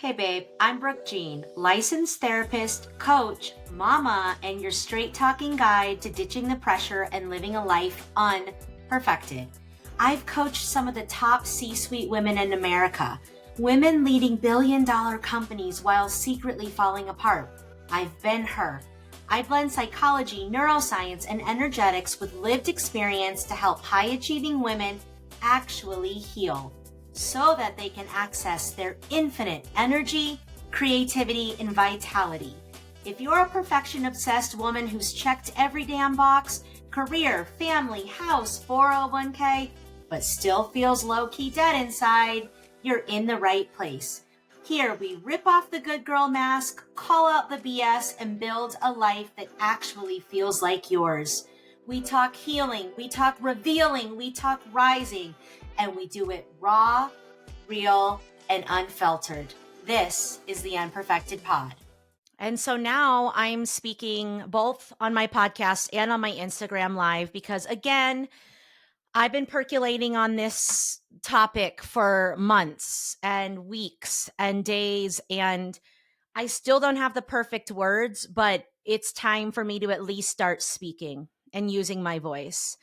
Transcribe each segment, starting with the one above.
Hey babe, I'm Brooke Jean, licensed therapist, coach, mama, and your straight talking guide to ditching the pressure and living a life unperfected. I've coached some of the top C-suite women in America, women leading billion-dollar companies while secretly falling apart. I've been her. I blend psychology, neuroscience, and energetics with lived experience to help high-achieving women actually heal, so that they can access their infinite energy, creativity, and vitality. If you're a perfection-obsessed woman who's checked every damn box, career, family, house, 401k, but still feels low-key dead inside, you're in the right place. Here, we rip off the good girl mask, call out the BS, and build a life that actually feels like yours. We talk healing, we talk revealing, we talk rising, and we do it raw, real, and unfiltered. This is the Unperfected Pod. And so now I'm speaking both on my podcast and on my Instagram live because, again, I've been percolating on this topic for months and weeks and days, and I still don't have the perfect words, but it's time for me to at least start speaking and using my voice.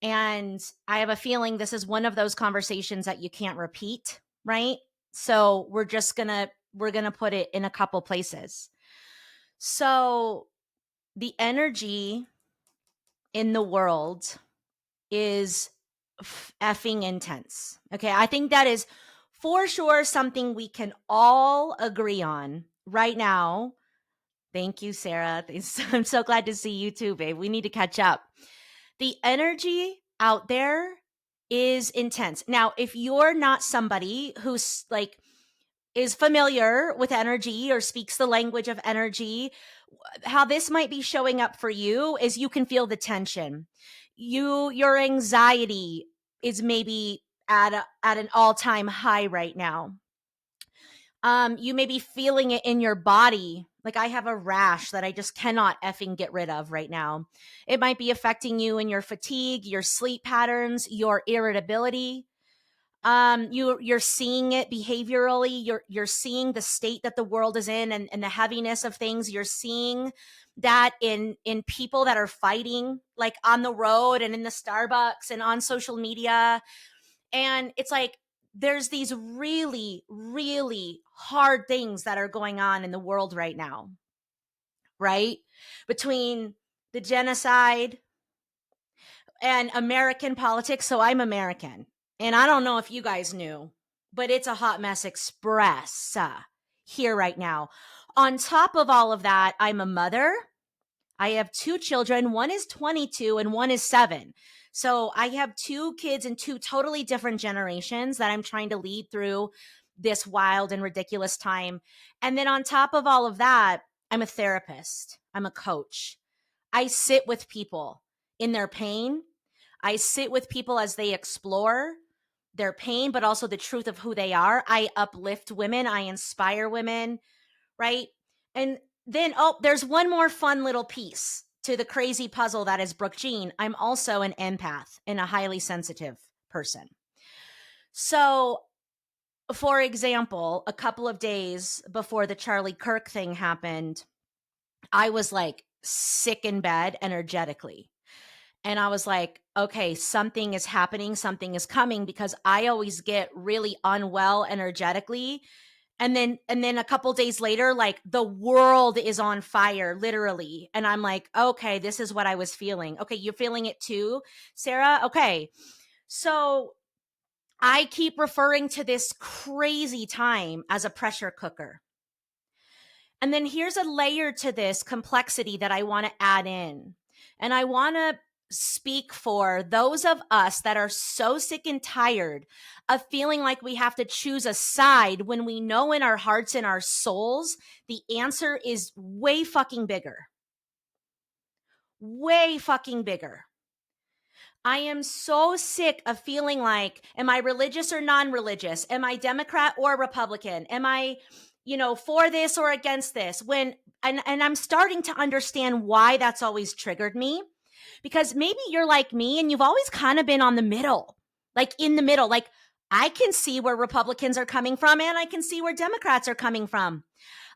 And I have a feeling this is one of those conversations that you can't repeat, right? So we're going to put it in a couple places. So the energy in the world is effing intense. Okay. I think that is for sure something we can all agree on right now. Thank you, Sarah. I'm so glad to see you too, babe. We need to catch up. The energy out there is intense. Now, if you're not somebody who's like is familiar with energy or speaks the language of energy, how this might be showing up for you is you can feel the tension. Your anxiety is maybe at an all-time high right now. You may be feeling it in your body. Like I have a rash that I just cannot effing get rid of right now. It might be affecting you in your fatigue, your sleep patterns, your irritability. You're seeing it behaviorally. You're seeing the state that the world is in and the heaviness of things. You're seeing that in people that are fighting, like on the road and in the Starbucks and on social media. And it's like, there's these really, really hard things that are going on in the world right now, right? Between the genocide and American politics. So I'm American. And I don't know if you guys knew, but it's a hot mess express here right now. On top of all of that, I'm a mother. I have two children. One is 22 and one is 7. So I have two kids in two totally different generations that I'm trying to lead through this wild and ridiculous time. And then on top of all of that, I'm a therapist. I'm a coach. I sit with people in their pain. I sit with people as they explore their pain, but also the truth of who they are. I uplift women. I inspire women, right? And then, there's one more fun little piece to the crazy puzzle that is Brooke Jean. I'm also an empath and a highly sensitive person. So, for example, a couple of days before the Charlie Kirk thing happened, I was like sick in bed energetically. And I was like, okay, something is happening, something is coming, because I always get really unwell energetically. And then a couple days later, like the world is on fire, literally. And I'm like, okay, this is what I was feeling. Okay, you're feeling it too, Sarah? Okay. So I keep referring to this crazy time as a pressure cooker. And then here's a layer to this complexity that I want to add in. And I want to speak for those of us that are so sick and tired of feeling like we have to choose a side when we know in our hearts and our souls the answer is way fucking bigger. Way fucking bigger. I am so sick of feeling like, am I religious or non-religious? Am I Democrat or Republican? Am I, for this or against this? And I'm starting to understand why that's always triggered me. Because maybe you're like me and you've always kind of been on the middle, like in the middle. Like I can see where Republicans are coming from, and I can see where Democrats are coming from.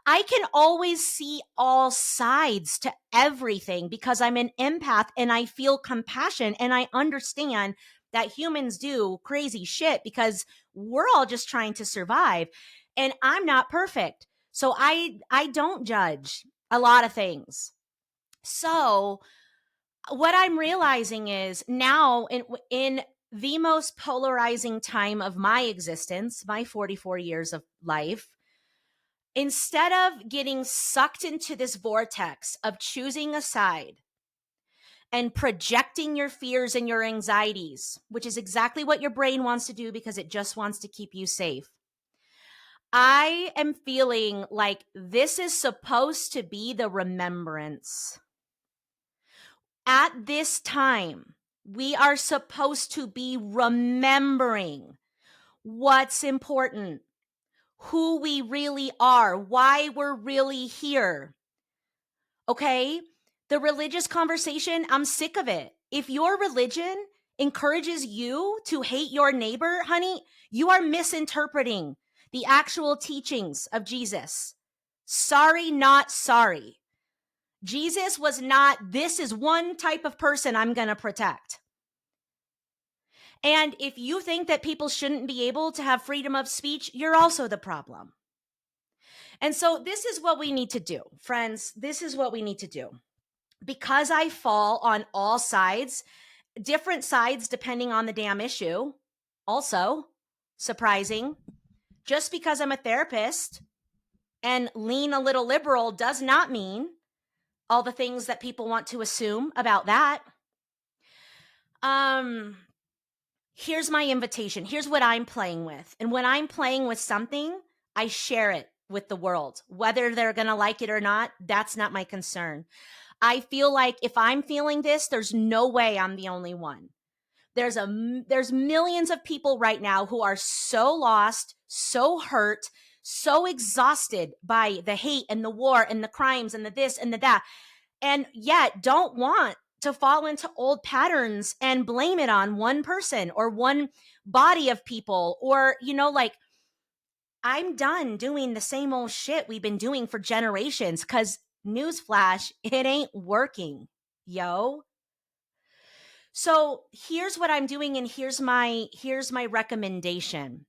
I can always see all sides to everything because I'm an empath and I feel compassion and I understand that humans do crazy shit because we're all just trying to survive, and I'm not perfect. So I don't judge a lot of things. So what I'm realizing is now in the most polarizing time of my existence, my 44 years of life, instead of getting sucked into this vortex of choosing a side and projecting your fears and your anxieties, which is exactly what your brain wants to do because it just wants to keep you safe, I am feeling like this is supposed to be the remembrance. At this time, we are supposed to be remembering what's important, who we really are, why we're really here. Okay? The religious conversation, I'm sick of it. If your religion encourages you to hate your neighbor, honey, you are misinterpreting the actual teachings of Jesus. Sorry, not sorry. Jesus was not, this is one type of person I'm going to protect. And if you think that people shouldn't be able to have freedom of speech, you're also the problem. And so this is what we need to do, friends. This is what we need to do. Because I fall on all sides, different sides depending on the damn issue. Also, surprising, just because I'm a therapist and lean a little liberal does not mean all the things that people want to assume about that. Here's my invitation. Here's what I'm playing with. And when I'm playing with something, I share it with the world. Whether they're going to like it or not, that's not my concern. I feel like if I'm feeling this, there's no way I'm the only one. There's millions of people right now who are so lost, so hurt, so exhausted by the hate and the war and the crimes and the this and the that, and yet don't want to fall into old patterns and blame it on one person or one body of people, or, like, I'm done doing the same old shit we've been doing for generations, because newsflash, it ain't working, yo. So here's what I'm doing, and here's my recommendation.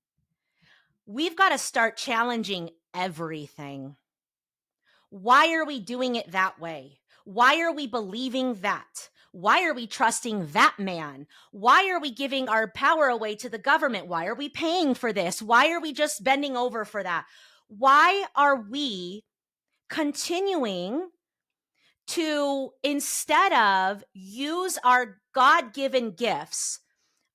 We've got to start challenging everything. Why are we doing it that way? Why are we believing that? Why are we trusting that man? Why are we giving our power away to the government? Why are we paying for this? Why are we just bending over for that? Why are we continuing to, instead of use our God-given gifts,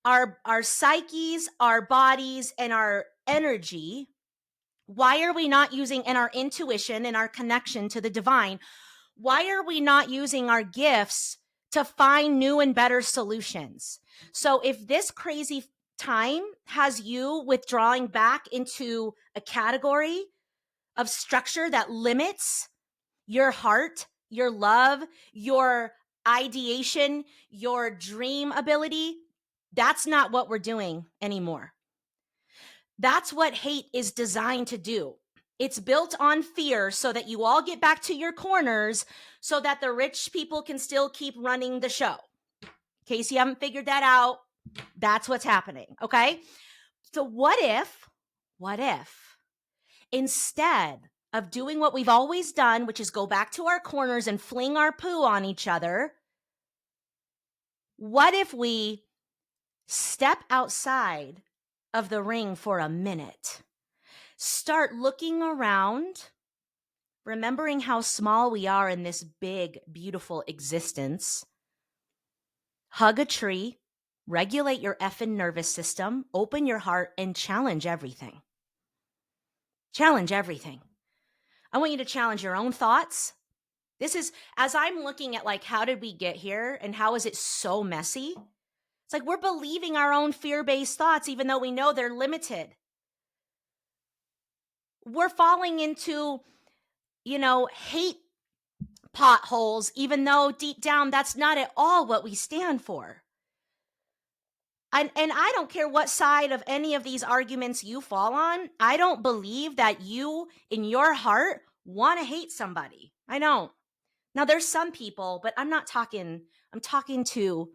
our psyches, our bodies, and our energy, why are we not using, and our intuition and our connection to the divine, why are we not using our gifts to find new and better solutions? So if this crazy time has you withdrawing back into a category of structure that limits your heart, your love, your ideation, your dream ability, that's not what we're doing anymore. That's what hate is designed to do. It's built on fear so that you all get back to your corners so that the rich people can still keep running the show. In case you haven't figured that out, that's what's happening, okay? So what if, instead of doing what we've always done, which is go back to our corners and fling our poo on each other, what if we step outside of the ring for a minute? Start looking around, remembering how small we are in this big, beautiful existence. Hug a tree, regulate your effing nervous system, open your heart, and challenge everything. Challenge everything. I want you to challenge your own thoughts. This is, as I'm looking at, like, how did we get here and how is it so messy? It's like we're believing our own fear-based thoughts even though we know they're limited. We're falling into, hate potholes, even though deep down that's not at all what we stand for. And I don't care what side of any of these arguments you fall on. I don't believe that you, in your heart, want to hate somebody. I don't. Now, there's some people, but I'm talking to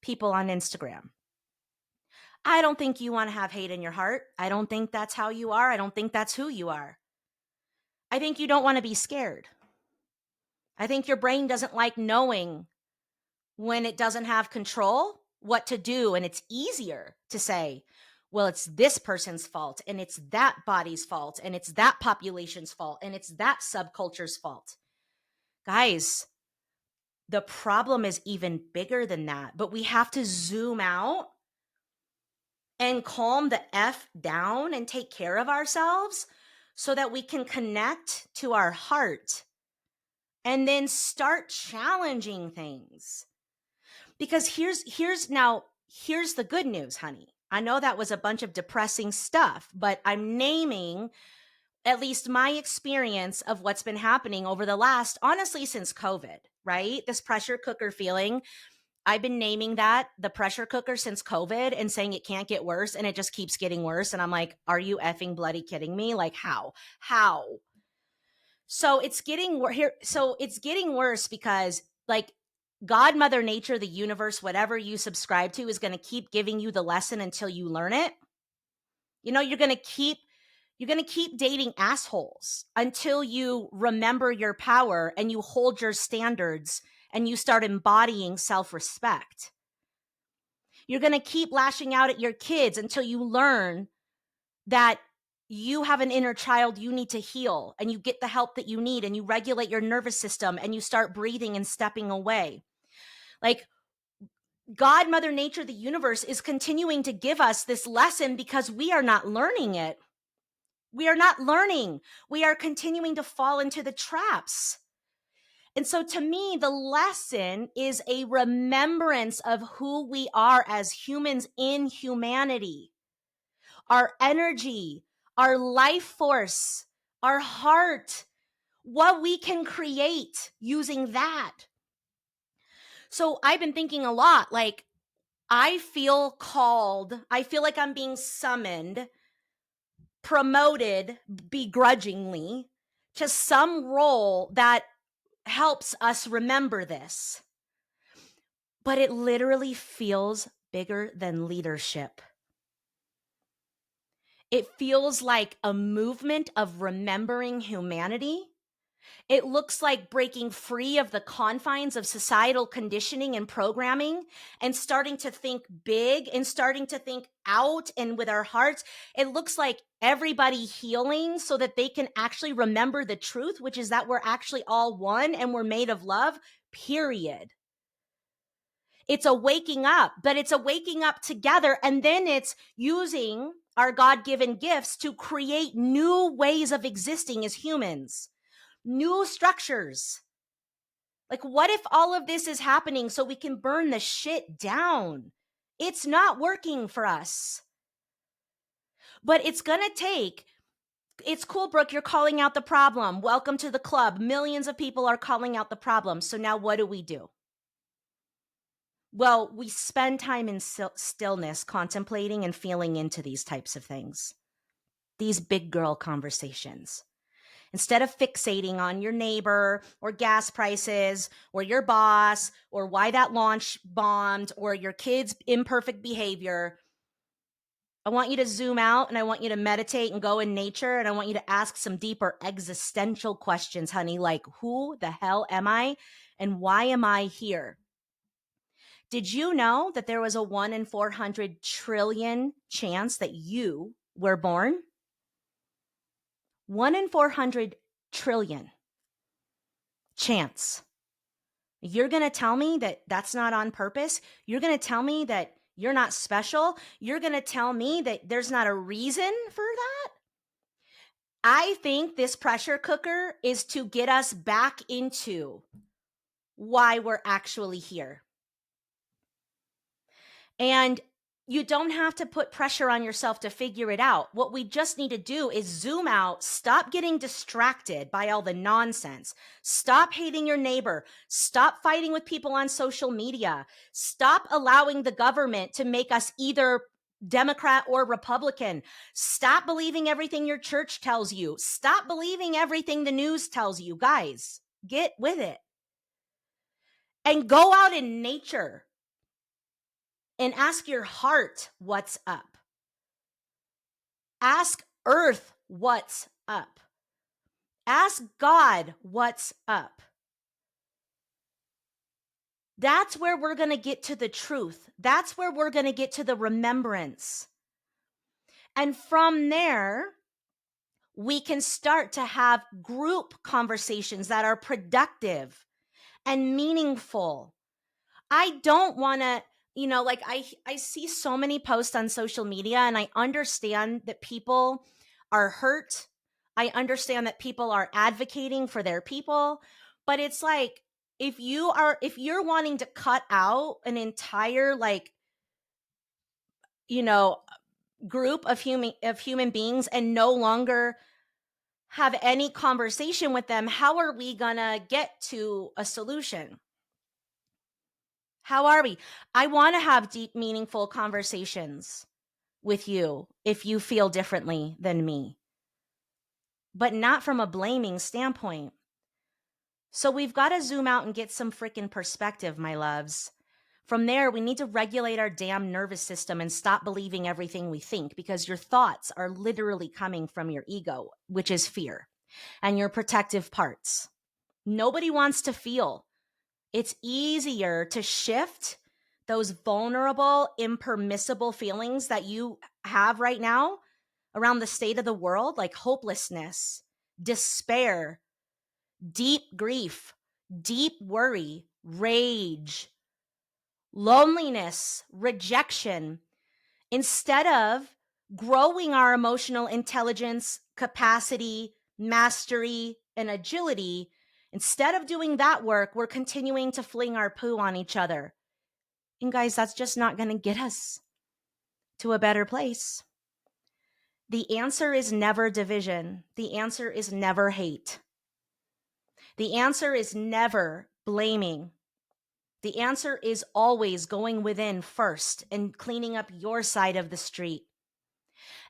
people on Instagram. I don't think you want to have hate in your heart. I don't think that's how you are. I don't think that's who you are. I think you don't want to be scared. I think your brain doesn't like knowing when it doesn't have control what to do. And it's easier to say, well, it's this person's fault, and it's that body's fault, and it's that population's fault, and it's that subculture's fault. Guys, the problem is even bigger than that, but we have to zoom out and calm the F down and take care of ourselves so that we can connect to our heart and then start challenging things. Because here's the good news, honey. I know that was a bunch of depressing stuff, but I'm naming at least my experience of what's been happening over the last, honestly, since COVID, right? This pressure cooker feeling. I've been naming that the pressure cooker since COVID and saying it can't get worse, and it just keeps getting worse. And I'm like, are you effing bloody kidding me? Like, how? So it's getting here. So it's getting worse because, like, God, Mother Nature, the universe, whatever you subscribe to, is going to keep giving you the lesson until you learn it. You know, you're going to keep dating assholes until you remember your power and you hold your standards and you start embodying self-respect. You're going to keep lashing out at your kids until you learn that you have an inner child you need to heal, and you get the help that you need, and you regulate your nervous system, and you start breathing and stepping away. Like, God, Mother Nature, the universe is continuing to give us this lesson because we are not learning it. We are not learning. We are continuing to fall into the traps. And so to me, the lesson is a remembrance of who we are as humans in humanity, our energy, our life force, our heart, what we can create using that. So I've been thinking a lot, like, I feel called, I feel like I'm being summoned, promoted begrudgingly to some role that helps us remember this. But it literally feels bigger than leadership. It feels like a movement of remembering humanity. It looks like breaking free of the confines of societal conditioning and programming and starting to think big and starting to think out and with our hearts. It looks like everybody healing so that they can actually remember the truth, which is that we're actually all one and we're made of love, period. It's a waking up, but it's a waking up together. And then it's using our God-given gifts to create new ways of existing as humans, new structures. Like, what if all of this is happening so we can burn the shit down? It's not working for us. But it's going to take, it's cool, Brooke, you're calling out the problem. Welcome to the club. Millions of people are calling out the problem. So now what do? Well, we spend time in stillness, contemplating and feeling into these types of things, these big girl conversations. Instead of fixating on your neighbor or gas prices or your boss or why that launch bombed or your kid's imperfect behavior, I want you to zoom out and I want you to meditate and go in nature, and I want you to ask some deeper existential questions, honey, like, who the hell am I and why am I here? Did you know that there was a 1 in 400 trillion chance that you were born? 1 in 400 trillion chance. You're going to tell me that that's not on purpose? You're going to tell me that you're not special? You're going to tell me that there's not a reason for that? I think this pressure cooker is to get us back into why we're actually here. And You don't have to put pressure on yourself to figure it out. What we just need to do is zoom out, stop getting distracted by all the nonsense, stop hating your neighbor, stop fighting with people on social media, stop allowing the government to make us either Democrat or Republican. Stop believing everything your church tells you. Stop believing everything the news tells you. Guys, get with it. And go out in nature and ask your heart what's up. Ask Earth what's up. Ask God what's up. That's where we're going to get to the truth. That's where we're going to get to the remembrance. And from there, we can start to have group conversations that are productive and meaningful. I don't want to, like I see so many posts on social media, and I understand that people are hurt. I understand that people are advocating for their people, but it's like, if you're wanting to cut out an entire you know, group of human beings and no longer have any conversation with them, how are we going to get to a solution? How are we? I want to have deep, meaningful conversations with you if you feel differently than me, but not from a blaming standpoint. So we've got to zoom out and get some freaking perspective, my loves. From there, we need to regulate our damn nervous system and stop believing everything we think, because your thoughts are literally coming from your ego, which is fear, and your protective parts. Nobody wants to feel. It's easier to shift those vulnerable, impermissible feelings that you have right now around the state of the world, like hopelessness, despair, deep grief, deep worry, rage, loneliness, rejection, instead of growing our emotional intelligence, capacity, mastery, and agility. Instead of doing that work, we're continuing to fling our poo on each other. And guys, that's just not going to get us to a better place. The answer is never division. The answer is never hate. The answer is never blaming. The answer is always going within first and cleaning up your side of the street.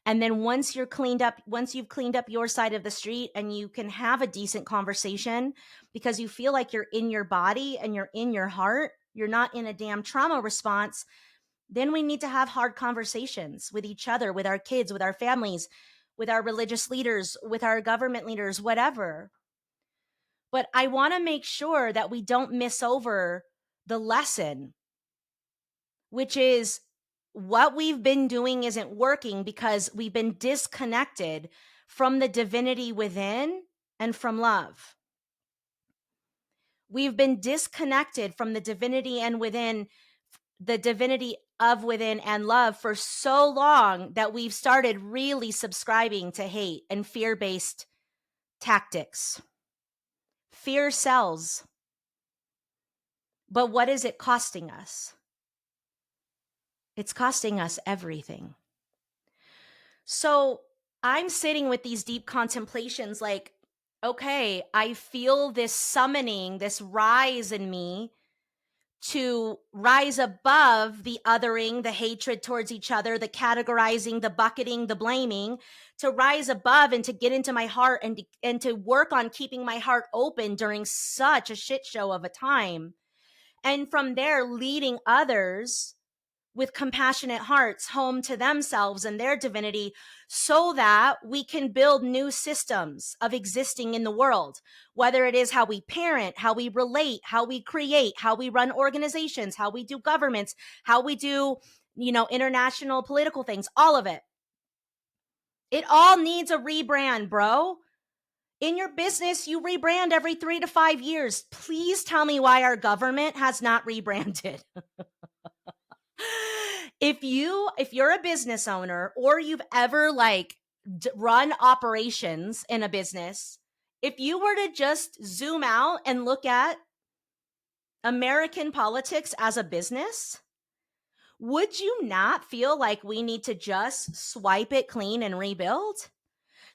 And then once you've cleaned up your side of the street and you can have a decent conversation because you feel like you're in your body and you're in your heart, you're not in a damn trauma response, then we need to have hard conversations with each other, with our kids, with our families, with our religious leaders, with our government leaders, whatever. But I want to make sure that we don't miss over the lesson, which is what we've been doing isn't working because we've been disconnected from the divinity within and from love. We've been disconnected from the divinity and within, the divinity of within and love for so long that we've started really subscribing to hate and fear-based tactics. Fear sells. But what is it costing us? It's costing us everything. So I'm sitting with these deep contemplations like, okay, I feel this summoning, this rise in me to rise above the othering, the hatred towards each other, the categorizing, the bucketing, the blaming, to rise above and to get into my heart and to work on keeping my heart open during such a shit show of a time. And from there, leading others with compassionate hearts home to themselves and their divinity so that we can build new systems of existing in the world, whether it is how we parent, how we relate, how we create, how we run organizations, how we do governments, how we do, international political things, all of it. It all needs a rebrand, bro. In your business, you rebrand every 3 to 5 years. Please tell me why our government has not rebranded. If you're a business owner or you've ever run operations in a business, if you were to just zoom out and look at American politics as a business, would you not feel like we need to just swipe it clean and rebuild?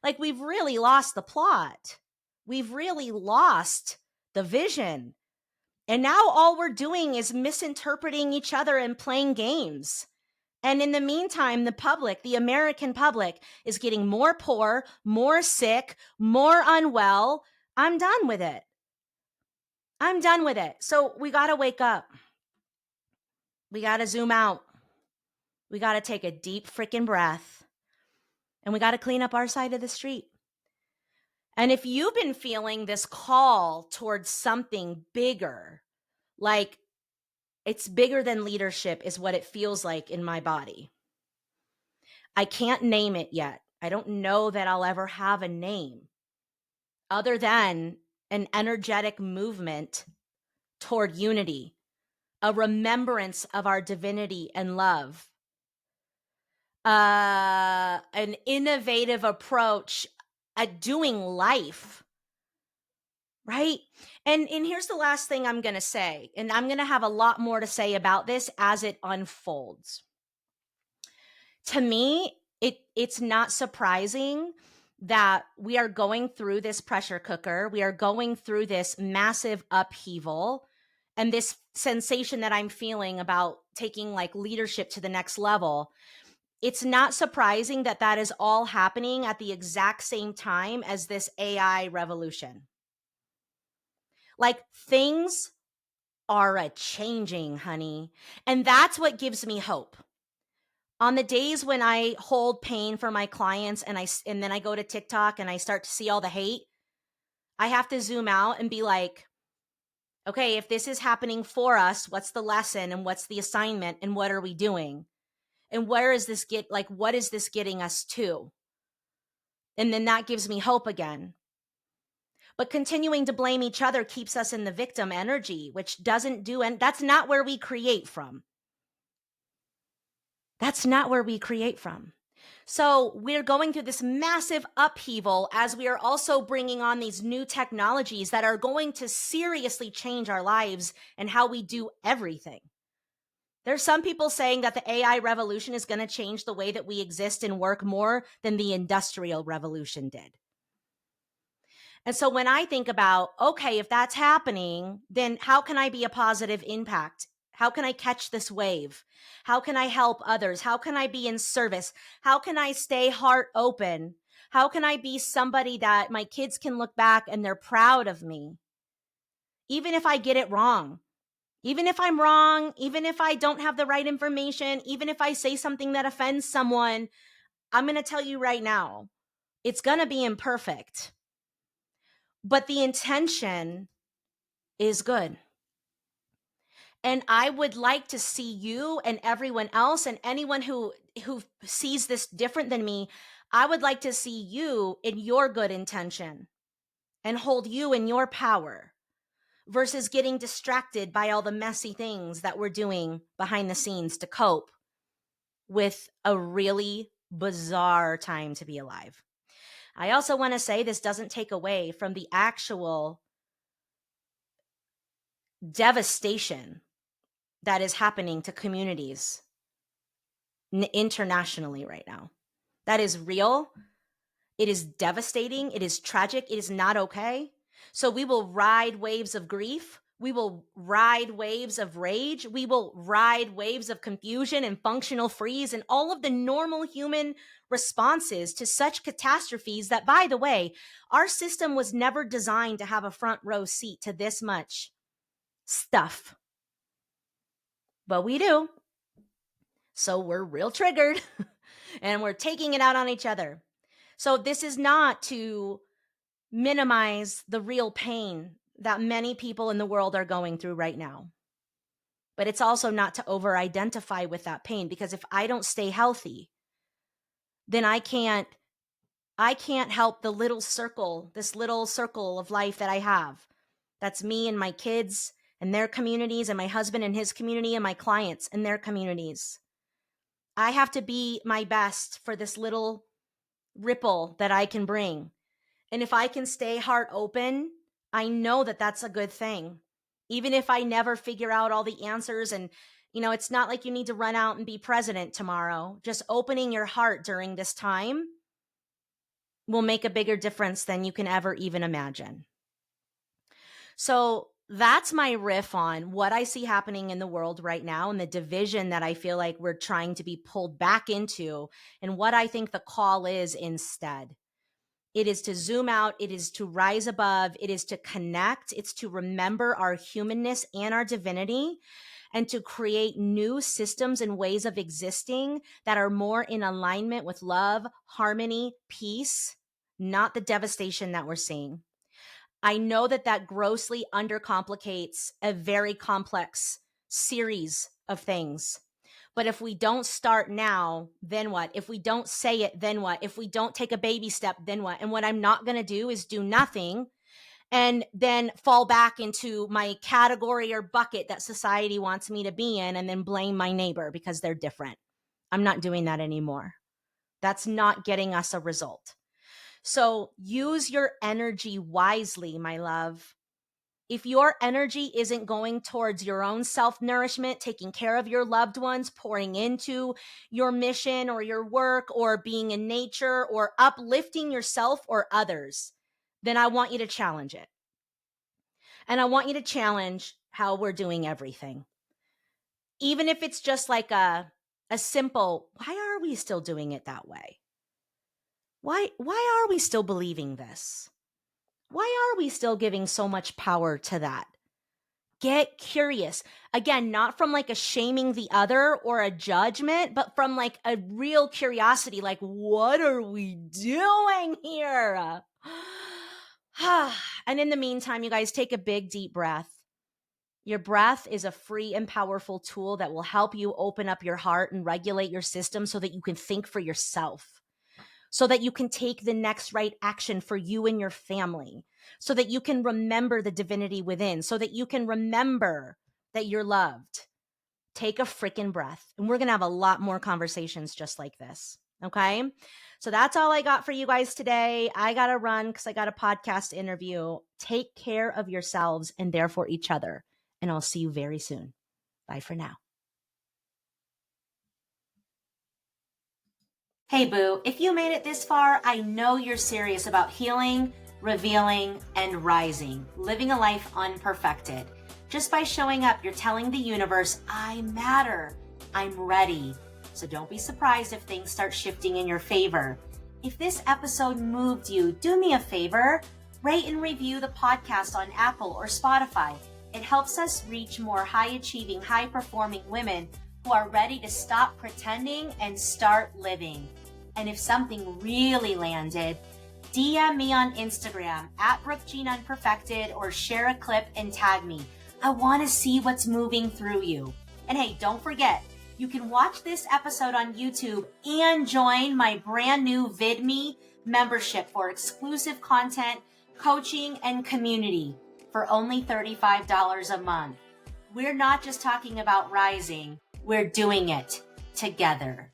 Like we've really lost the plot. We've really lost the vision. And now all we're doing is misinterpreting each other and playing games. And in the meantime, the public, the American public, is getting more poor, more sick, more unwell. I'm done with it. I'm done with it. So we got to wake up. We got to zoom out. We got to take a deep freaking breath. And we got to clean up our side of the street. And if you've been feeling this call towards something bigger, like it's bigger than leadership is what it feels like in my body. I can't name it yet. I don't know that I'll ever have a name other than an energetic movement toward unity, a remembrance of our divinity and love, an innovative approach at doing life, right? And here's the last thing I'm going to say, and I'm going to have a lot more to say about this as it unfolds. To me, it's not surprising that we are going through this pressure cooker. We are going through this massive upheaval and this sensation that I'm feeling about taking like leadership to the next level. It's not surprising that that is all happening at the exact same time as this AI revolution. Like things are a changing, honey. And that's what gives me hope. On the days when I hold pain for my clients and then I go to TikTok and I start to see all the hate, I have to zoom out and be like, okay, if this is happening for us, what's the lesson and what's the assignment and what are we doing? And where is this what is this getting us to? And then that gives me hope again. But continuing to blame each other keeps us in the victim energy, which doesn't do, and that's not where we create from. That's not where we create from. So we're going through this massive upheaval as we are also bringing on these new technologies that are going to seriously change our lives and how we do everything. There's some people saying that the AI revolution is going to change the way that we exist and work more than the industrial revolution did. And so when I think about, okay, if that's happening, then how can I be a positive impact? How can I catch this wave? How can I help others? How can I be in service? How can I stay heart open? How can I be somebody that my kids can look back and they're proud of me? Even if I get it wrong, even if I'm wrong, even if I don't have the right information, even if I say something that offends someone, I'm going to tell you right now, it's going to be imperfect. But the intention is good. And I would like to see you and everyone else and anyone who sees this different than me, I would like to see you in your good intention and hold you in your power versus getting distracted by all the messy things that we're doing behind the scenes to cope with a really bizarre time to be alive. I also want to say this doesn't take away from the actual devastation that is happening to communities internationally right now. That is real. It is devastating. It is tragic. It is not okay. So we will ride waves of grief. We will ride waves of rage. We will ride waves of confusion and functional freeze and all of the normal human responses to such catastrophes that, by the way, our system was never designed to have a front row seat to this much stuff. But we do. So we're real triggered and we're taking it out on each other. So this is not to minimize the real pain that many people in the world are going through right now. But it's also not to over-identify with that pain, because if I don't stay healthy, then I can't help the little circle, this little circle of life that I have. That's me and my kids and their communities, and my husband and his community, and my clients and their communities. I have to be my best for this little ripple that I can bring. And if I can stay heart open, I know that that's a good thing. Even if I never figure out all the answers and It's not like you need to run out and be president tomorrow. Just opening your heart during this time will make a bigger difference than you can ever even imagine. So that's my riff on what I see happening in the world right now and the division that I feel like we're trying to be pulled back into, and what I think the call is instead. It is to zoom out. It is to rise above. It is to connect. It's to remember our humanness and our divinity, and to create new systems and ways of existing that are more in alignment with love, harmony, peace, not the devastation that we're seeing. I know that grossly undercomplicates a very complex series of things. But if we don't start now, then what? If we don't say it, then what? If we don't take a baby step, then what? And what I'm not going to do is do nothing and then fall back into my category or bucket that society wants me to be in and then blame my neighbor because they're different. I'm not doing that anymore. That's not getting us a result. So use your energy wisely, my love. If your energy isn't going towards your own self-nourishment, taking care of your loved ones, pouring into your mission or your work or being in nature or uplifting yourself or others, then I want you to challenge it. And I want you to challenge how we're doing everything. Even if it's just like a simple, why are we still doing it that way? Why are we still believing this? Why are we still giving so much power to that? Get curious. Again, not from like a shaming the other or a judgment, but from like a real curiosity, like, what are we doing here? And in the meantime, you guys take a big, deep breath. Your breath is a free and powerful tool that will help you open up your heart and regulate your system so that you can think for yourself, so that you can take the next right action for you and your family, so that you can remember the divinity within, so that you can remember that you're loved. Take a freaking breath. And we're going to have a lot more conversations just like this. Okay. So that's all I got for you guys today. I got to run because I got a podcast interview. Take care of yourselves and therefore each other. And I'll see you very soon. Bye for now. Hey boo, if you made it this far, I know you're serious about healing, revealing, and rising, living a life unperfected. Just by showing up, you're telling the universe, I matter, I'm ready. So don't be surprised if things start shifting in your favor. If this episode moved you, do me a favor, rate and review the podcast on Apple or Spotify. It helps us reach more high-achieving, high-performing women who are ready to stop pretending and start living. And if something really landed, DM me on Instagram at BrookeJeanUnperfected or share a clip and tag me. I want to see what's moving through you. And hey, don't forget, you can watch this episode on YouTube and join my brand new VidMe membership for exclusive content, coaching, and community for only $35 a month. We're not just talking about rising, we're doing it together.